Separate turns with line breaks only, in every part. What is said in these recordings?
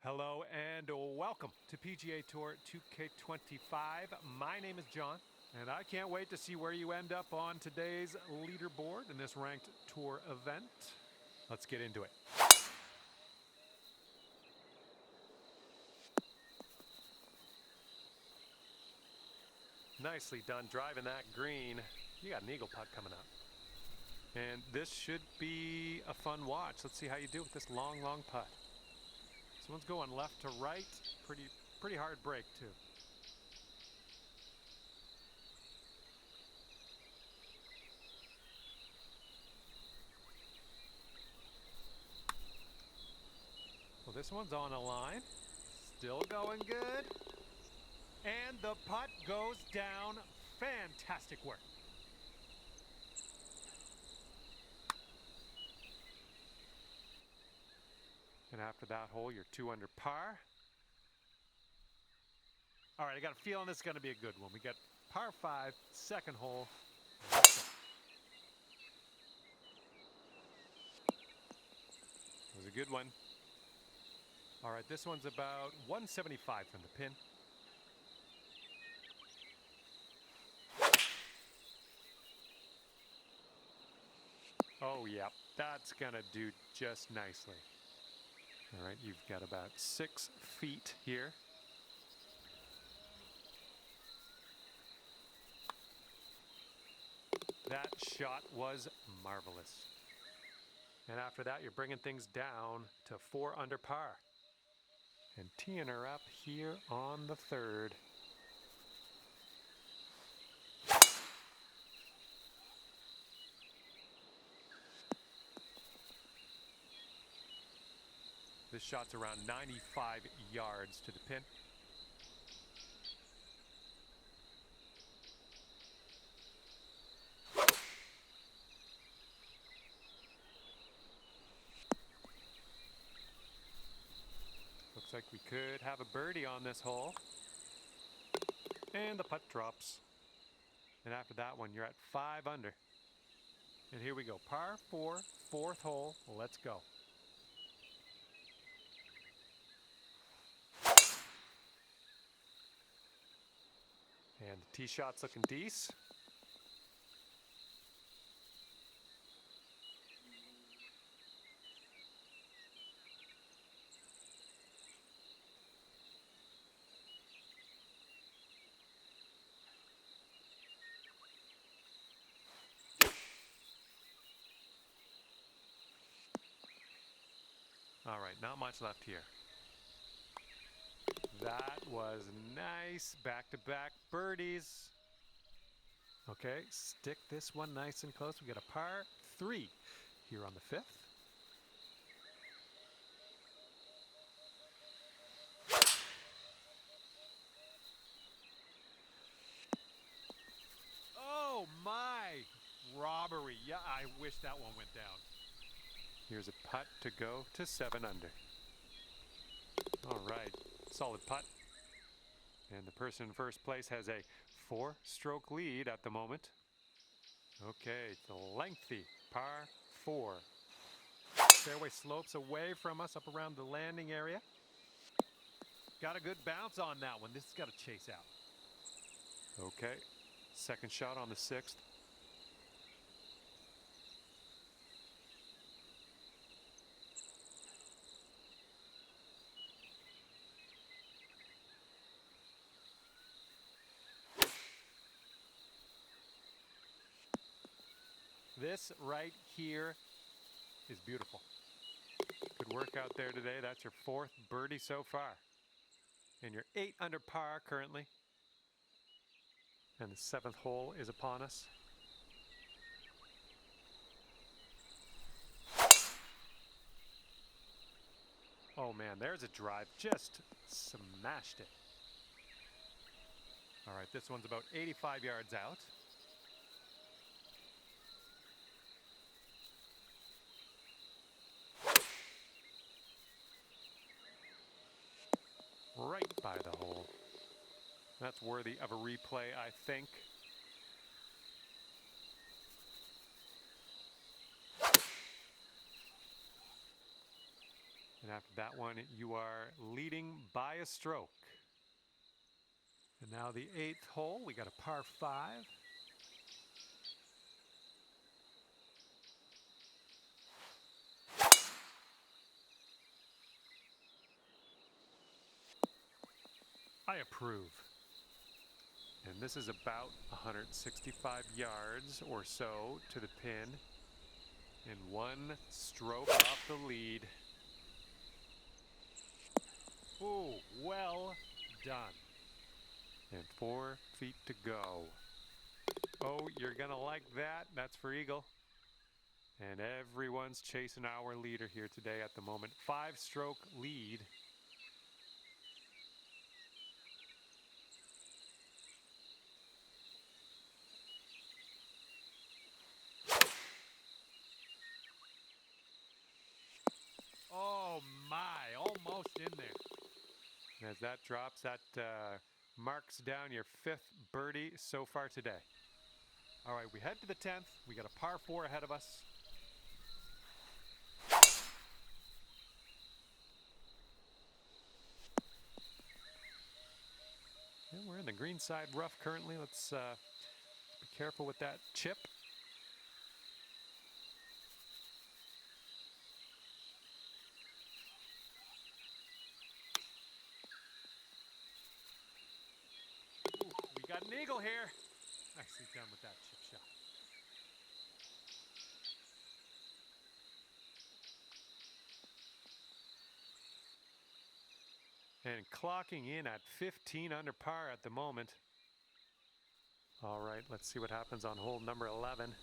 Hello and welcome to PGA Tour 2K25. My name is John, and I can't wait to see where you end up on today's leaderboard in this ranked tour event. Let's get into it. Nicely done driving that green. You got an eagle putt coming up. And this should be a fun watch. Let's see how you do with this long putt. This one's going left to right. Pretty hard break too. Well, this one's on a line. Still going good. And the putt goes down. Fantastic work. And after that hole, you're 2 under par. All right, I got a feeling this is going to be a good one. We got par 5, second hole. It was a good one. All right, this one's about 175 from the pin. Oh, yeah, that's going to do just nicely. All right, you've got about 6 feet here. That shot was marvelous. And after that, you're bringing things down to 4 under par. And teeing her up here on the third. This shot's around 95 yards to the pin. Looks like we could have a birdie on this hole. And the putt drops. And after that one, you're at 5 under. And here we go, par 4, fourth hole. Let's go. And the tee shot's looking decent. All right, not much left here. That was nice. Back-to-back birdies. Okay, stick this one nice and close. We got a par 3 here on the 5th. Oh my! Robbery. Yeah, I wish that one went down. Here's a putt to go to 7 under. All right, solid putt. And the person in first place has a 4-stroke lead at the moment. Okay, it's a lengthy par 4. Fairway slopes away from us up around the landing area. Got a good bounce on that one. This has got to chase out. Okay, second shot on the 6th. This right here is beautiful. Good work out there today. That's your 4th birdie so far. And you're 8 under par currently. And the 7th hole is upon us. Oh man, there's a drive. Just smashed it. All right, this one's about 85 yards out. Right by the hole. That's worthy of a replay, I think. And after that one, you are leading by a stroke. And now the 8th hole, we got a par 5. I approve. And this is about 165 yards or so to the pin. And 1 stroke off the lead. Oh, well done. And 4 feet to go. Oh, you're gonna like that. That's for eagle. And everyone's chasing our leader here today at the moment. 5-stroke lead. Oh my, almost in there. And as that drops, that marks down your 5th birdie so far today. All right, we head to the 10th. We got a par 4 ahead of us. And we're in the green side rough currently. Let's be careful with that chip. Ooh, we got an eagle here. Nicely done with that chip shot. And clocking in at 15 under par at the moment. All right, let's see what happens on hole number 11.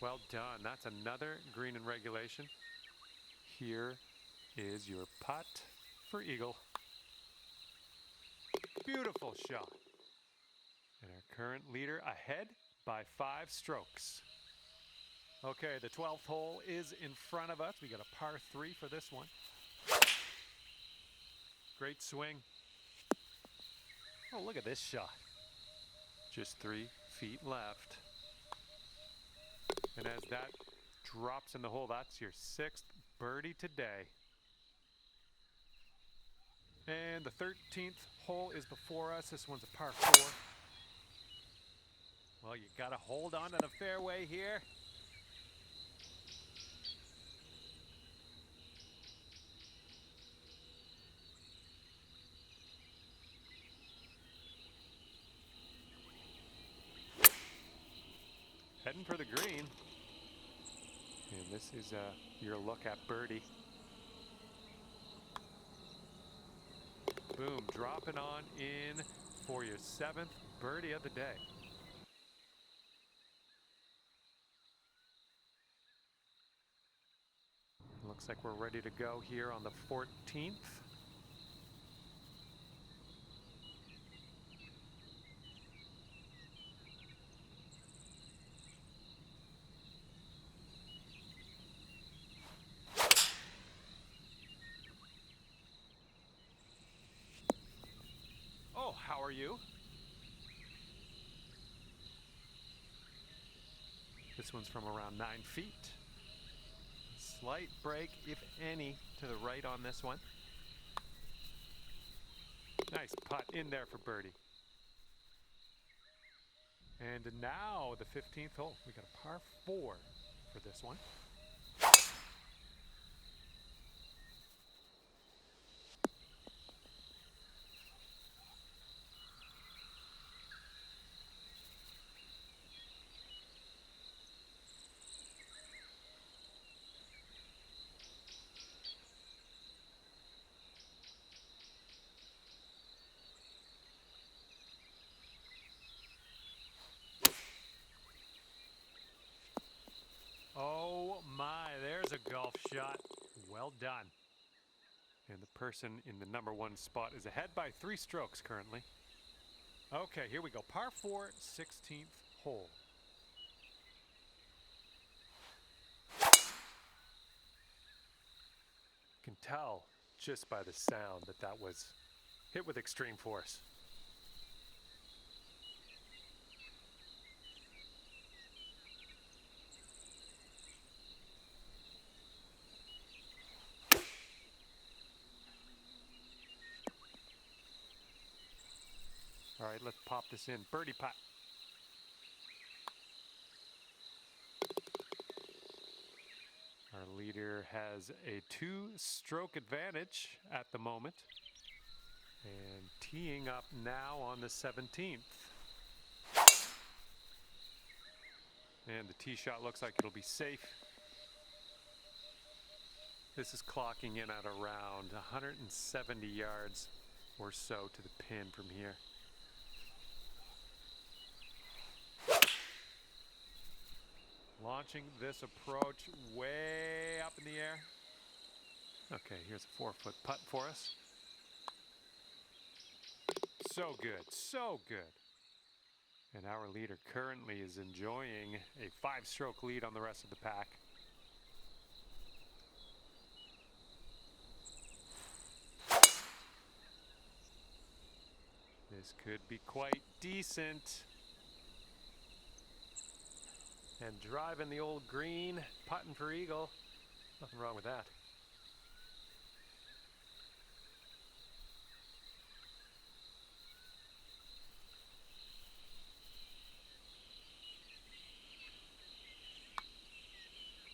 Well done. That's another green in regulation. Here is your putt for eagle. Beautiful shot. And our current leader ahead by 5 strokes. Okay, the 12th hole is in front of us. We got a par 3 for this one. Great swing. Oh, look at this shot. Just 3 feet left. And as that drops in the hole, that's your 6th birdie today. And the 13th hole is before us. This one's a par 4. Well, you got to hold on to the fairway here. Heading for the green. And this is your look at birdie. Boom, dropping on in for your 7th birdie of the day. Looks like we're ready to go here on the 14th. Oh, how are you? This one's from around 9 feet. Slight break, if any, to the right on this one. Nice putt in there for birdie. And now the 15th hole. We got a par 4 for this one. Oh my, there's a golf shot. Well done. And the person in the number 1 spot is ahead by 3 strokes currently. Okay, here we go. Par 4, 16th hole. You can tell just by the sound that that was hit with extreme force. All right, let's pop this in. Birdie putt. Our leader has a 2-stroke advantage at the moment. And teeing up now on the 17th. And the tee shot looks like it'll be safe. This is clocking in at around 170 yards or so to the pin from here. Launching this approach way up in the air. Okay, here's a 4-foot putt for us. So good, so good. And our leader currently is enjoying a 5-stroke lead on the rest of the pack. This could be quite decent. And driving the old green, putting for eagle. Nothing wrong with that.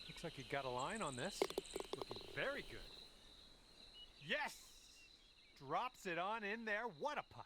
Looks like he got a line on this. Looking very good. Yes! Drops it on in there. What a putt.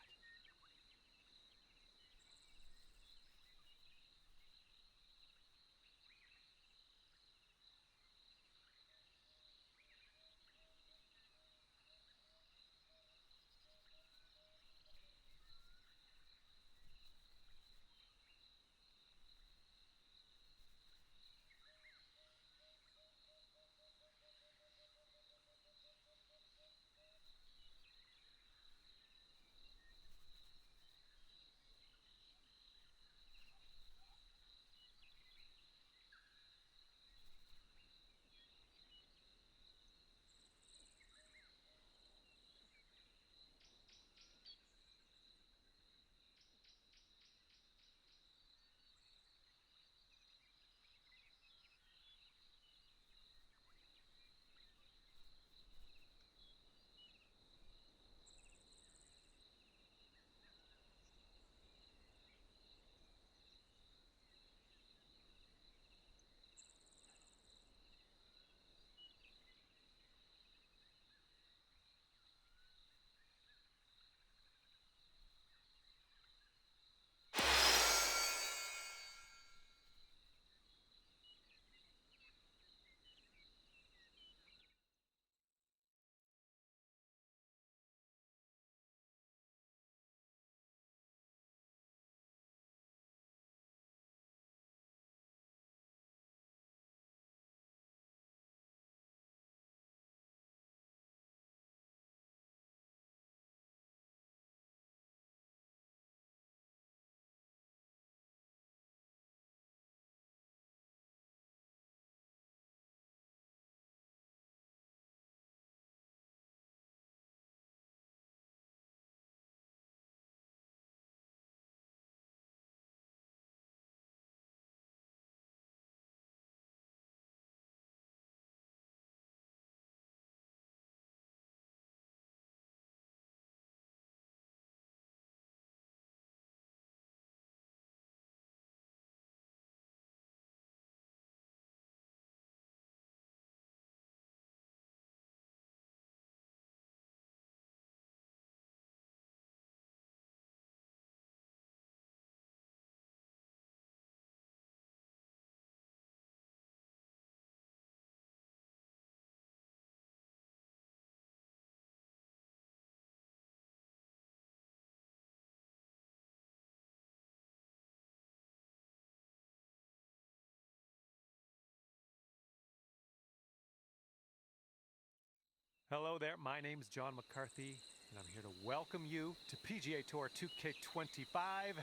Hello there, my name's John McCarthy, and I'm here to welcome you to PGA Tour 2K25.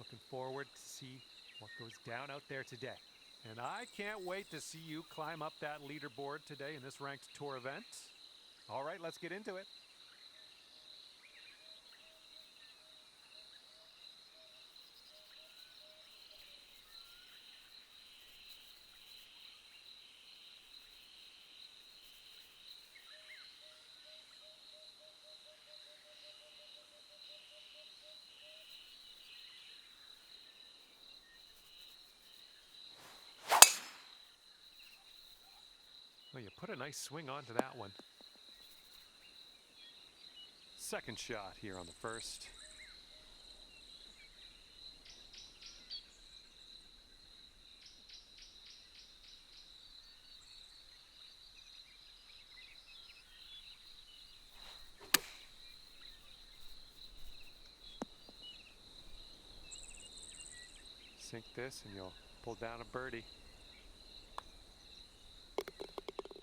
Looking forward to see what goes down out there today. And I can't wait to see you climb up that leaderboard today in this ranked tour event. All right, let's get into it. Well, you put a nice swing onto that one. Second shot here on the first. Sink this and you'll pull down a birdie.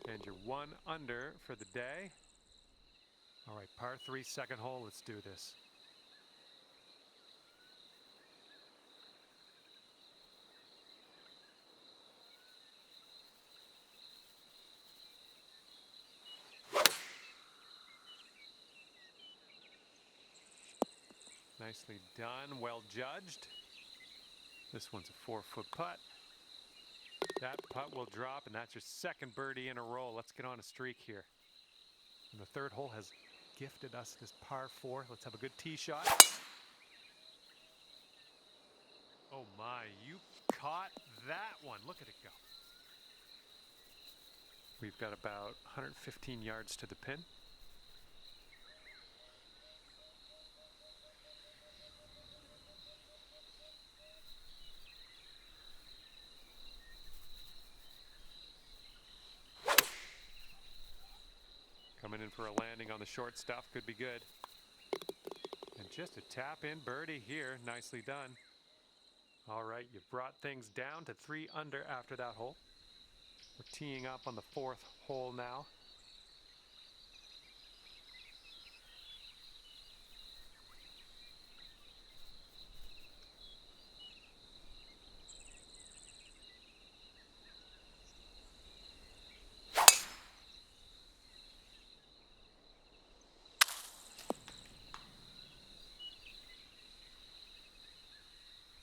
And you're 1 under for the day. All right, par 3, second hole. Let's do this. Nicely done, well judged. This one's a 4-foot putt. That putt will drop, and that's your second birdie in a row. Let's get on a streak here. And the third hole has gifted us this par 4. Let's have a good tee shot. Oh my, you caught that one. Look at it go. We've got about 115 yards to the pin. Coming in for a landing on the short stuff, could be good. And just a tap-in birdie here, nicely done. All right, you've brought things down to 3 under after that hole. We're teeing up on the 4th hole now.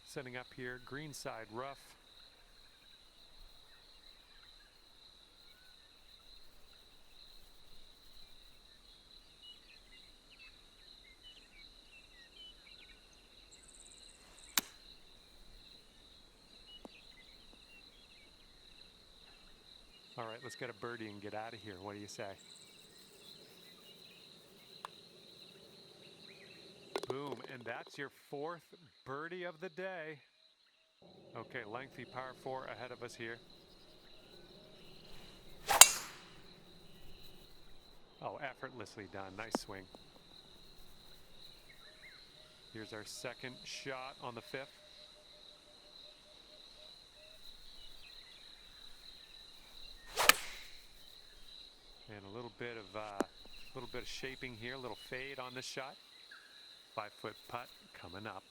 Setting up here, greenside rough. All right, let's get a birdie and get out of here. What do you say? Boom, and that's your 4th birdie of the day. Okay, lengthy par 4 ahead of us here. Oh, effortlessly done. Nice swing. Here's our second shot on the 5th. And a little bit of shaping here, a little fade on this shot. 5-foot putt coming up.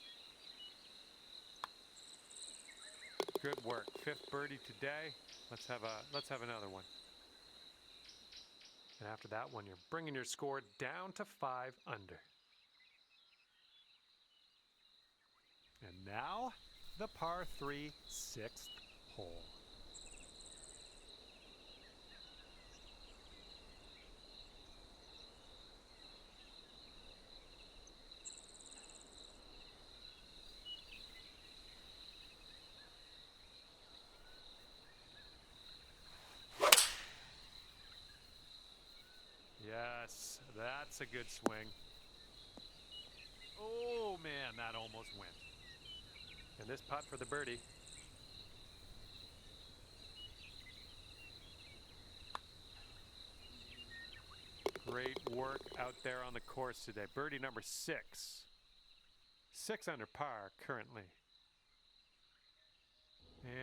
Good work. 5th birdie today. Let's have another one. And after that one, you're bringing your score down to 5 under. And now, the par 3 6th hole. Yes, that's a good swing. Oh man, that almost went. And this putt for the birdie. Great work out there on the course today. Birdie number 6. 6 under par currently.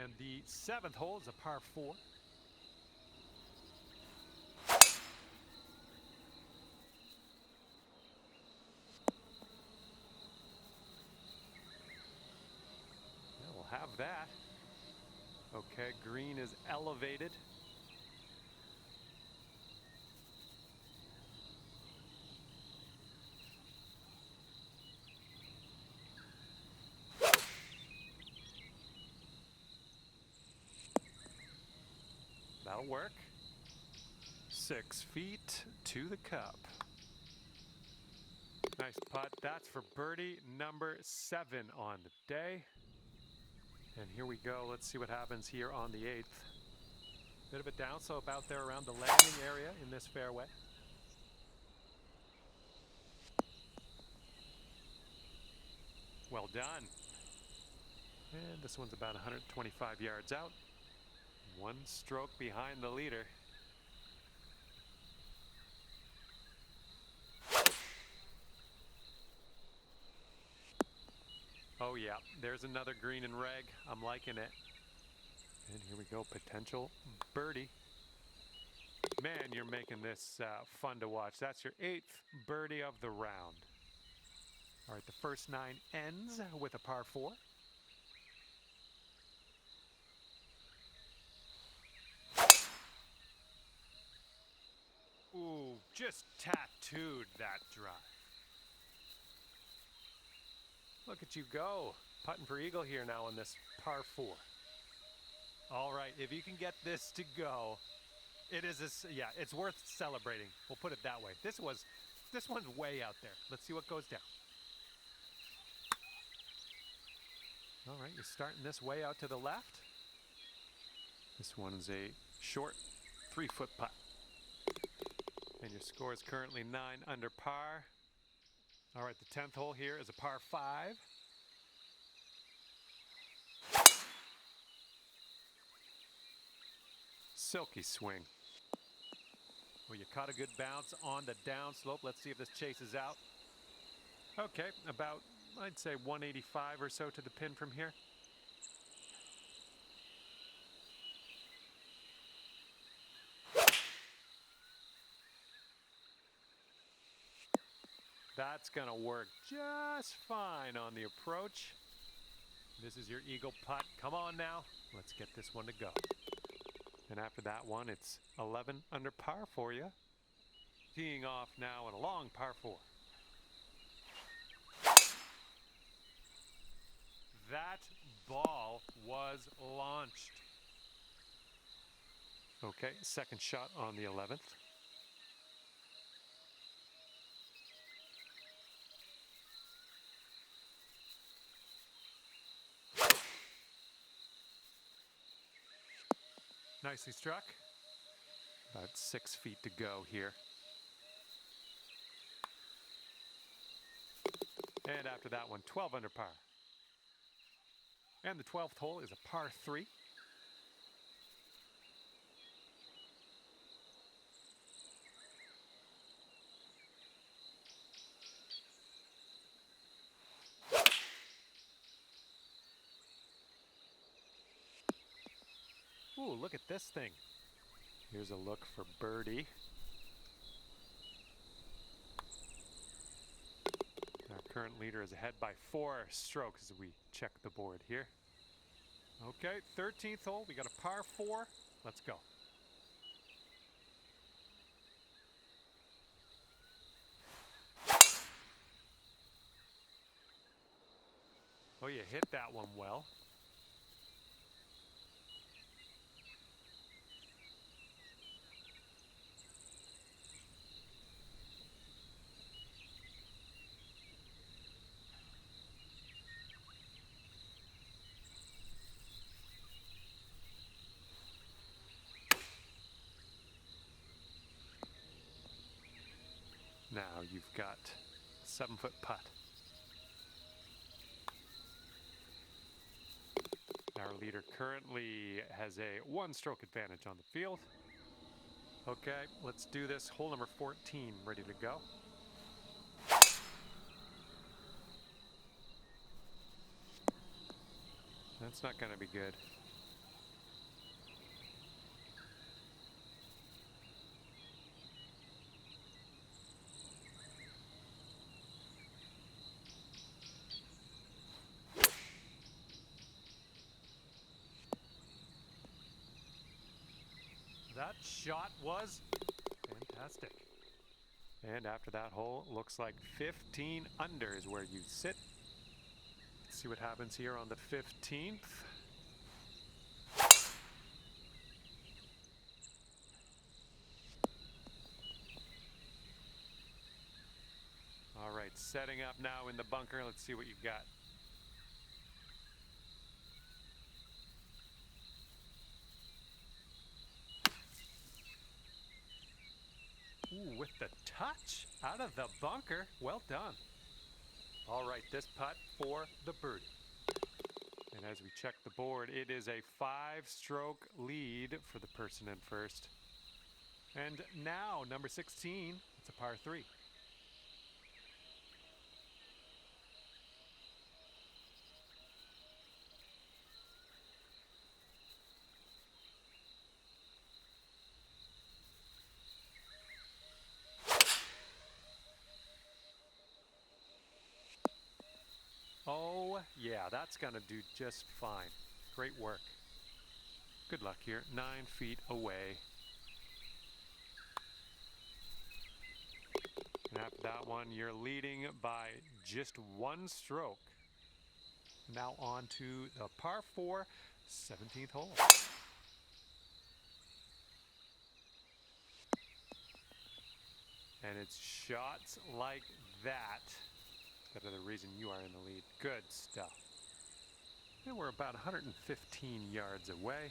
And the 7th hole is a par 4. that. Okay, green is elevated. That'll work. 6 feet to the cup. Nice putt. That's for birdie number 7 on the day. And here we go. Let's see what happens here on the 8th. Bit of a downslope out there around the landing area in this fairway. Well done. And this one's about 125 yards out. 1 stroke behind the leader. Oh yeah, there's another green and reg. I'm liking it. And here we go, potential birdie. Man, you're making this fun to watch. That's your 8th birdie of the round. All right, the first 9 ends with a par 4. Ooh, just tattooed that drive. Look at you go. Putting for eagle here now on this par 4. All right, if you can get this to go, it's worth celebrating. We'll put it that way. This one's way out there. Let's see what goes down. All right, you're starting this way out to the left. This one's a short 3-foot putt. And your score is currently 9 under par. All right, the 10th hole here is a par 5. Silky swing. Well, you caught a good bounce on the downslope. Let's see if this chases out. Okay, about, I'd say 185 or so to the pin from here. That's gonna work just fine on the approach. This is your eagle putt. Come on now, let's get this one to go. And after that one, it's 11 under par for you. Teeing off now in a long par 4. That ball was launched. Okay, second shot on the 11th. Nicely struck. About 6 feet to go here. And after that one, 12 under par. And the 12th hole is a par 3. Ooh, look at this thing. Here's a look for birdie. Our current leader is ahead by 4 strokes as we check the board here. Okay, 13th hole. We got a par 4. Let's go. Oh, you hit that one well. Now you've got a 7-foot putt. Our leader currently has a 1-stroke advantage on the field. Okay, let's do this. Hole number 14, ready to go. That's not going to be good. That shot was fantastic. And after that hole, looks like 15 under is where you sit. Let's see what happens here on the 15th. All right, setting up now in the bunker. Let's see what you got. Ooh, with the touch out of the bunker. Well done. All right, this putt for the birdie. And as we check the board, it is a 5-stroke lead for the person in first. And now, number 16, it's a par 3. Oh, yeah, that's going to do just fine. Great work. Good luck here. 9 feet away. And after that one, you're leading by just 1 stroke. Now on to the par 4, 17th hole. And it's shots like that that are the reason you are in the lead. Good stuff. And we're about 115 yards away.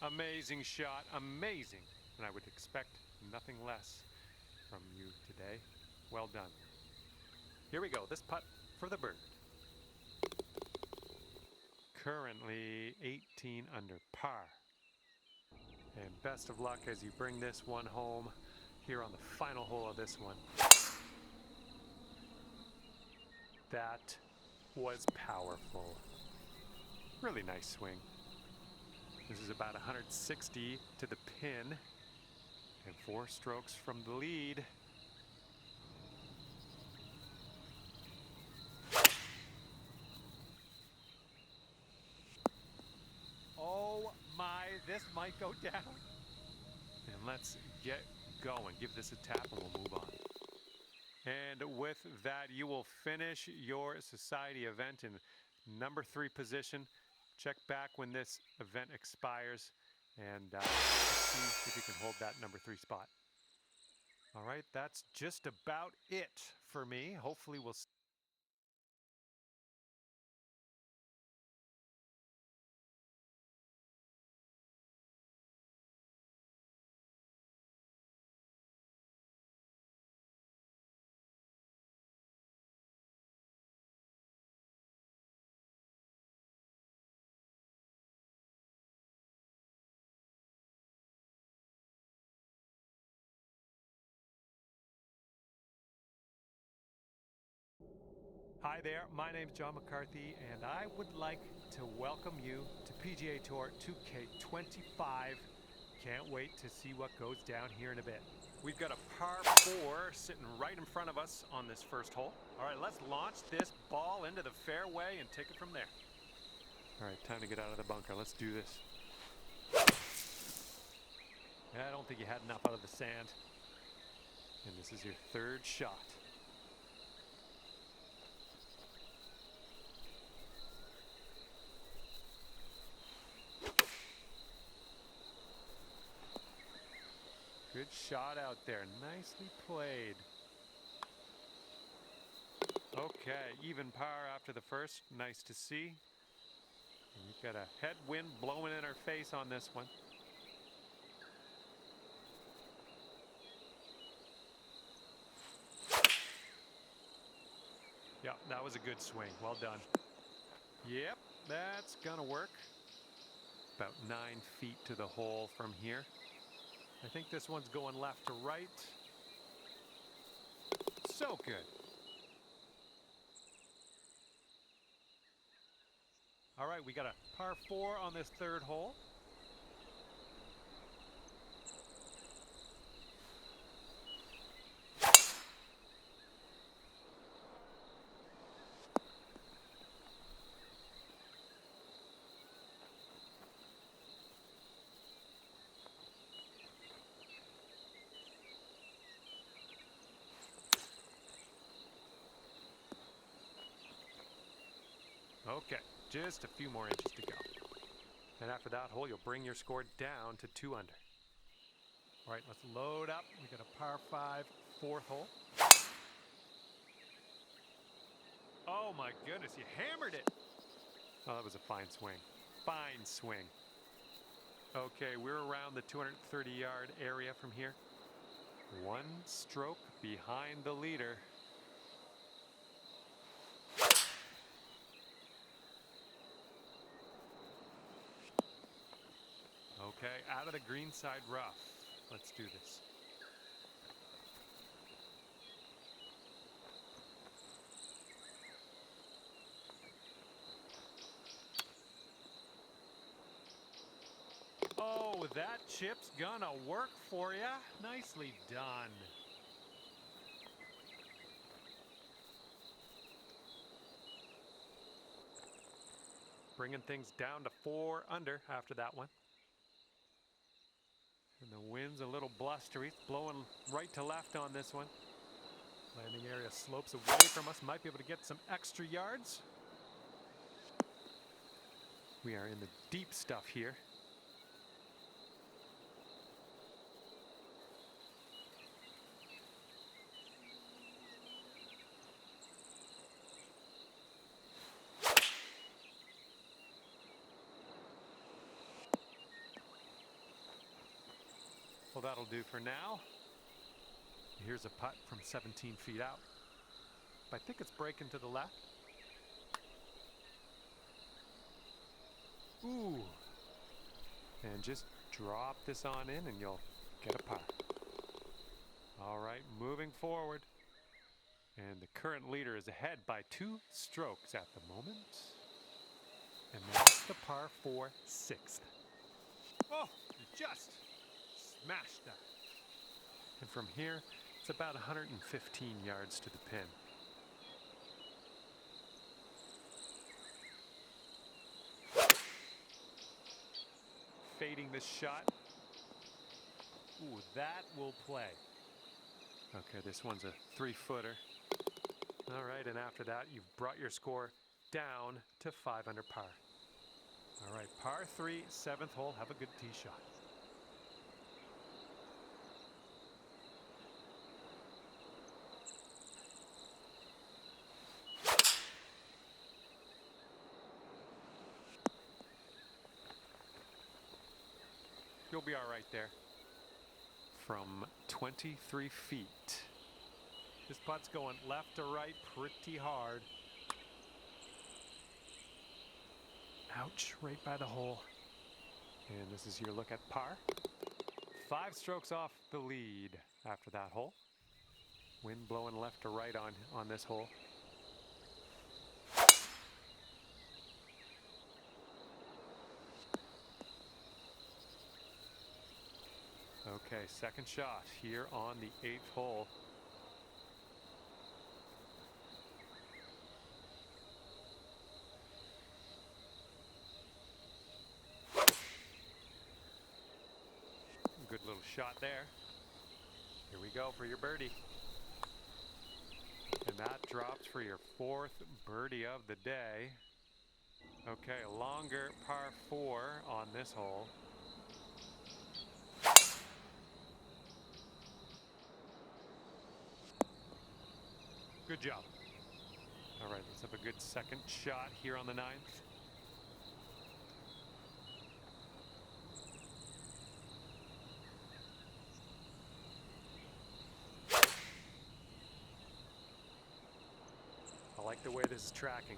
Amazing shot, amazing. And I would expect nothing less from you today. Well done. Here we go, this putt for the bird. Currently 18 under par. And best of luck as you bring this one home here on the final hole of this one. That was powerful. Really nice swing. This is about 160 to the pin and 4 strokes from the lead. Oh my, this might go down. And let's get going. Give this a tap and we'll move on. And with that, you will finish your society event in number 3 position. Check back when this event expires and see if you can hold that number 3 spot. All right, that's just about it for me. Hopefully we'll see. Hi there, my name's John McCarthy, and I would like to welcome you to PGA Tour 2K25. Can't wait to see what goes down here in a bit. We've got a par 4 sitting right in front of us on this first hole. All right, let's launch this ball into the fairway and take it from there. All right, time to get out of the bunker. Let's do this. I don't think you had enough out of the sand. And this is your 3rd shot. Good shot out there. Nicely played. Okay, even par after the first. Nice to see. And you've got a headwind blowing in our face on this one. Yeah, that was a good swing. Well done. Yep, that's gonna work. About 9 feet to the hole from here. I think this one's going left to right. So good. All right, we got a par 4 on this 3rd hole. Okay, just a few more inches to go. And after that hole, you'll bring your score down to 2 under. All right, let's load up. We got a par 5, 4th hole. Oh my goodness, you hammered it. Oh, that was a fine swing. Fine swing. Okay, we're around the 230-yard area from here. 1 stroke behind the leader. Okay, out of the greenside rough. Let's do this. Oh, that chip's gonna work for ya. Nicely done. Bringing things down to 4 under after that one. And the wind's a little blustery. It's blowing right to left on this one. Landing area slopes away from us. Might be able to get some extra yards. We are in the deep stuff here. Well, that'll do for now. Here's a putt from 17 feet out. I think it's breaking to the left. Ooh. And just drop this on in and you'll get a par. All right, moving forward. And the current leader is ahead by 2 strokes at the moment. And that's the par 4, 6th. Oh, you just smashed that. And from here, it's about 115 yards to the pin. Fading this shot. Ooh, that will play. Okay, this one's a 3-footer. All right, and after that, you've brought your score down to 5 under par. All right, par 3, 7th hole. Have a good tee shot. You'll be all right there. From 23 feet. This putt's going left to right pretty hard. Ouch, right by the hole. And this is your look at par. 5 strokes off the lead after that hole. Wind blowing left to right on this hole. Okay, second shot here on the 8th hole. Good little shot there. Here we go for your birdie. And that drops for your 4th birdie of the day. Okay, a longer par 4 on this hole. Good job. All right, let's have a good second shot here on the 9th. I like the way this is tracking.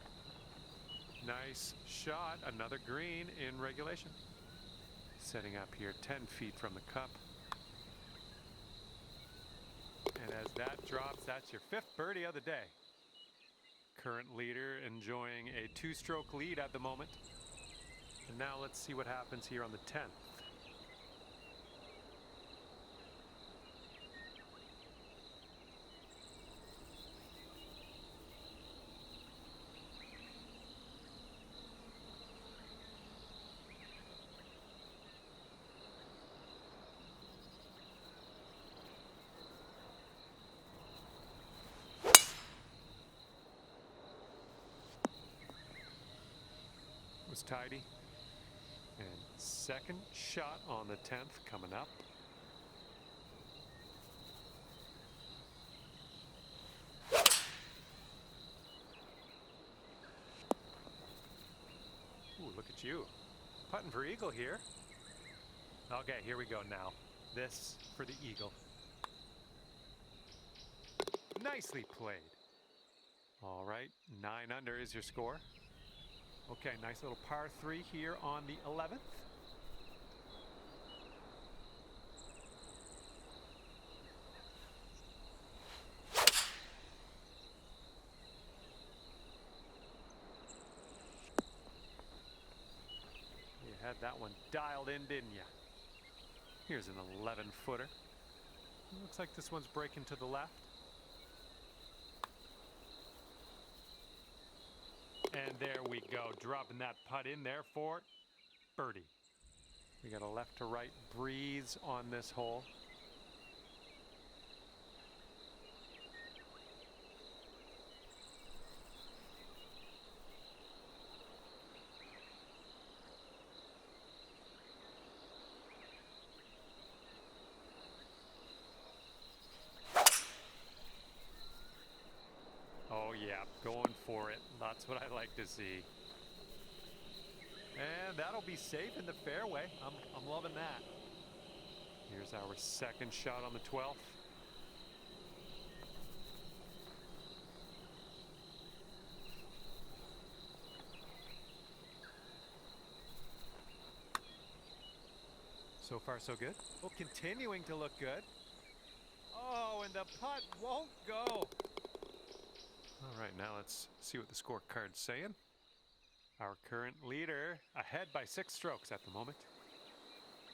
Nice shot, another green in regulation. Setting up here 10 feet from the cup. And as that drops, that's your 5th birdie of the day. Current leader enjoying a 2-stroke lead at the moment. And now let's see what happens here on the 10th. was tidy. And second shot on the 10th coming up. Ooh, look at you. Putting for eagle here. Okay, here we go now. This for the eagle. Nicely played. All right, 9 under is your score. Okay, nice little par 3 here on the 11th. You had that one dialed in, didn't you? Here's an 11-footer. Looks like this one's breaking to the left. And there we go, dropping that putt in there for birdie. We got a left to right breeze on this hole. Oh yeah, going for it. That's what I like to see. And that'll be safe in the fairway. I'm loving that. Here's our second shot on the 12th. So far, so good. Well, continuing to look good. Oh, and the putt won't go. All right, now let's see what the scorecard's saying. Our current leader ahead by 6 strokes at the moment.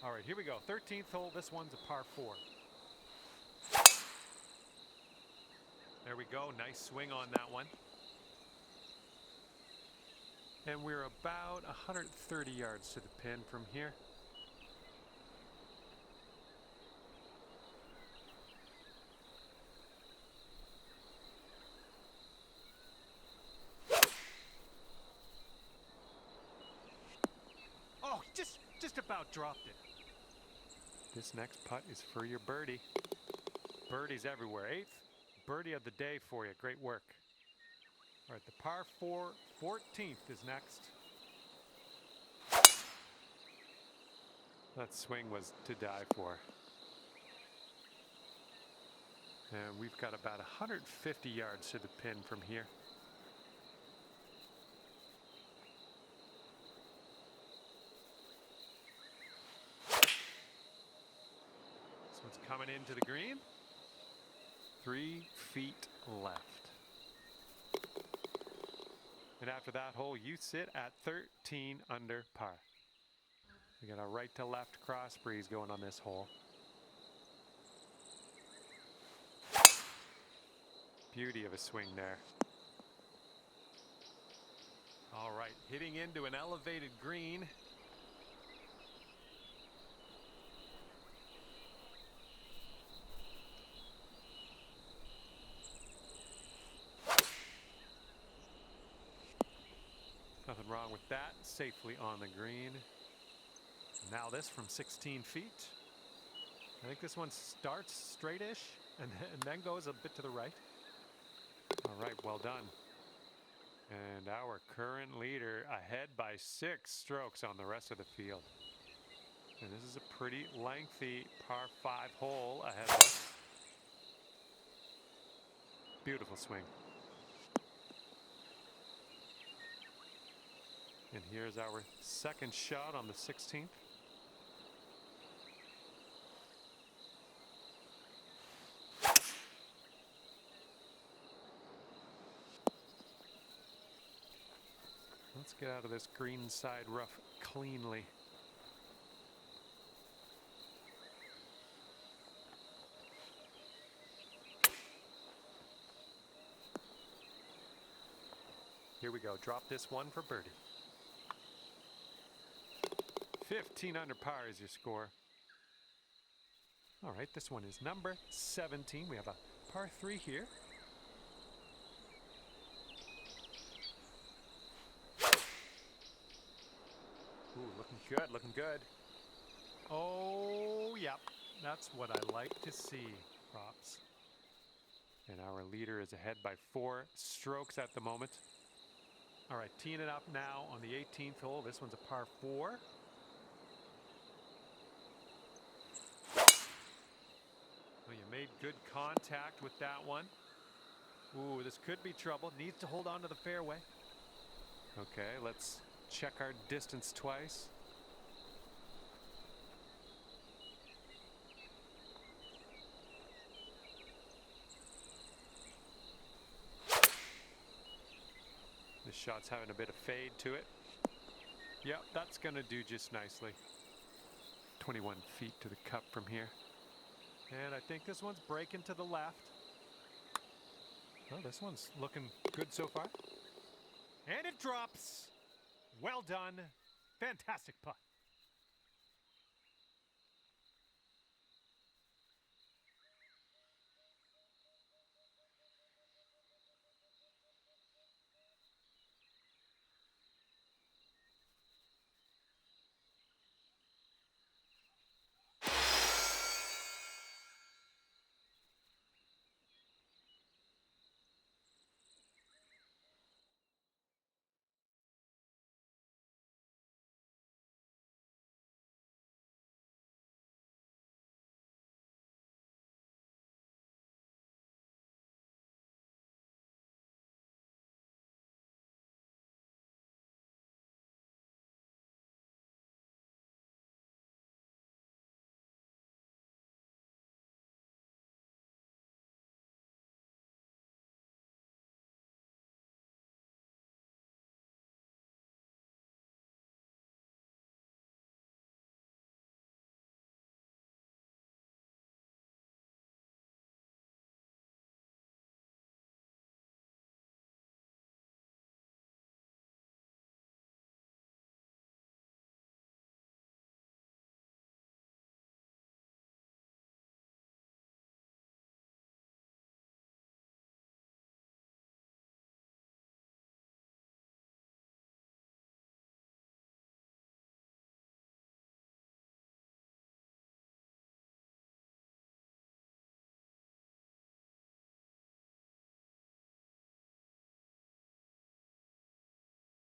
All right, here we go. 13th hole. This one's a par 4. There we go. Nice swing on that one. And we're about 130 yards to the pin from here. Oh, just about dropped it. This next putt is for your birdie. Birdies everywhere. 8th birdie of the day for you. Great work. All right, the par 4, 14th is next. That swing was to die for. And we've got about 150 yards to the pin from here. This one's coming into the green. 3 feet left. And after that hole, you sit at 13 under par. We got a right to left cross breeze going on this hole. Beauty of a swing there. All right, hitting into an elevated green. Nothing wrong with that. Safely on the green. Now this from 16 feet. I think this one starts straight-ish and then goes a bit to the right. All right, well done. And our current leader ahead by 6 strokes on the rest of the field. And this is a pretty lengthy par 5 hole ahead of us. Beautiful swing. And here's our second shot on the 16th. Let's get out of this green side rough cleanly. Here we go. Drop this one for birdie. 15 under par is your score. All right, this one is number 17. We have a par 3 here. good, looking good. Oh, yep. That's what I like to see, props. And our leader is ahead by 4 strokes at the moment. All right, teeing it up now on the 18th hole. This one's a par 4. Well, you made good contact with that one. Ooh, this could be trouble. Needs to hold on to the fairway. Okay, let's check our distance twice. This shot's having a bit of fade to it. Yep, that's going to do just nicely. 21 feet to the cup from here. And I think this one's breaking to the left. Oh, this one's looking good so far. And it drops. Well done. Fantastic putt.